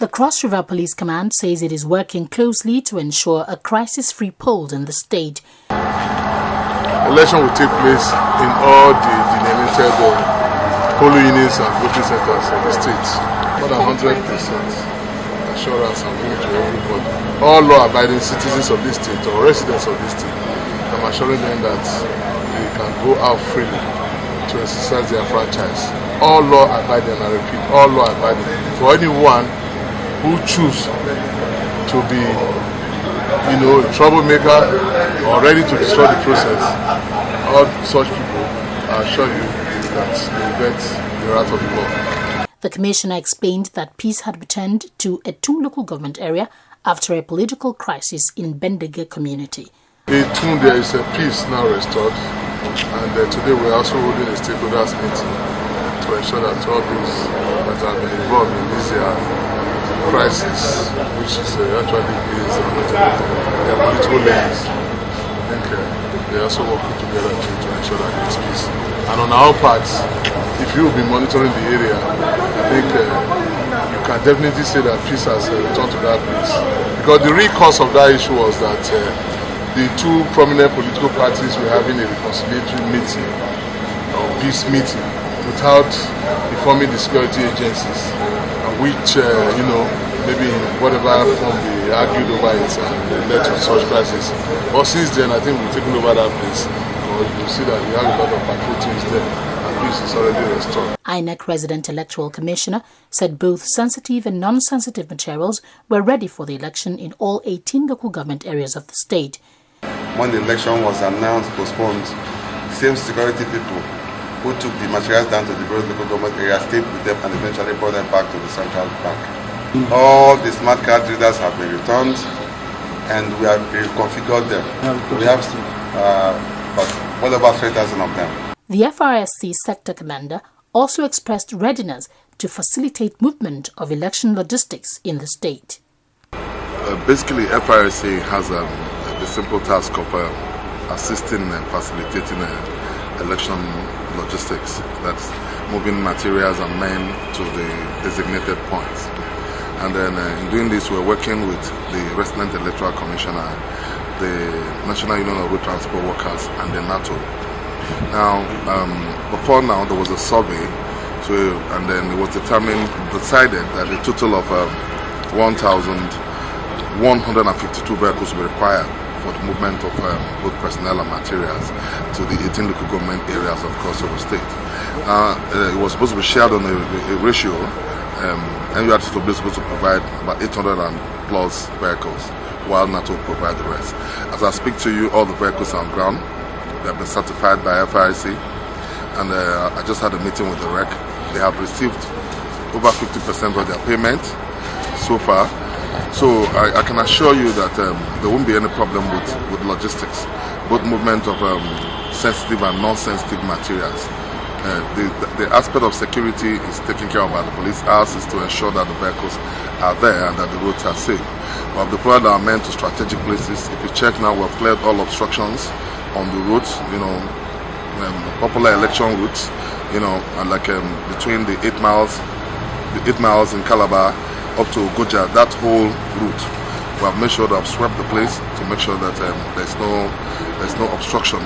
The Cross River Police Command says it is working closely to ensure a crisis-free poll in the state. Election will take place in all the delimited polling units and voting centers of the state. More than 100% assurance and given to everybody. All law-abiding citizens of this state or residents of this state, I'm assuring them that they can go out freely to exercise their franchise. All law-abiding, I repeat, all law-abiding. For anyone who choose to be, a troublemaker or ready to destroy the process, all such people, I assure you that they will get the wrath of the law. The Commissioner explained that peace had returned to a Etung local government area after a political crisis in Bendege community. In Etung, there is a peace now restored, and today we are also holding a stakeholders meeting to ensure that all those that have been involved in this crisis, which is actually based on their political lens, I think they are also working together to ensure that there is peace. And on our part, if you will be monitoring the area, I think you can definitely say that peace has returned to that place. Because the real cause of that issue was that the two prominent political parties were having a reconciliatory meeting, or peace meeting, without informing the security agencies, which, maybe in whatever form they argued over it and led to such crisis. But since then, I think we've taken over that place. You see that we have a lot of patrol teams there, and peace is already restored. INEC Resident Electoral Commissioner said both sensitive and non-sensitive materials were ready for the election in all 18 local government areas of the state. When the election was announced, postponed, the same security people who took the materials down to the various local government areas stayed with them and eventually brought them back to the central bank. All the smart card readers have been returned and we have reconfigured them. We have about well over 3,000 of them. The FRSC sector commander also expressed readiness to facilitate movement of election logistics in the state. Basically, FRSC has the simple task of assisting and facilitating election logistics. That's moving materials and men to the designated points. And then in doing this, we're working with the Resident Electoral Commissioner, the National Union of Road Transport Workers, and the NATO. Now, before now, there was a survey, and then it was decided that a total of 1,152 vehicles were required for the movement of both personnel and materials to the 18 local government areas of Cross River State. It was supposed to be shared on a ratio, and you had to be supposed to provide about 800 and plus vehicles, while NATO will provide the rest. As I speak to you, all the vehicles are on ground. They have been certified by FRC, and I just had a meeting with the REC. They have received over 50% of their payment so far. So I can assure you that there won't be any problem with logistics, both movement of sensitive and non-sensitive materials. The aspect of security is taken care of by the police. Ours is to ensure that the vehicles are there and that the roads are safe. We have deployed our men to strategic places. If you check now, we've cleared all obstructions on the routes, popular election routes, like between the 8 miles in Calabar up to Goja, that whole route. We have made sure that I've swept the place to make sure that there's no obstruction.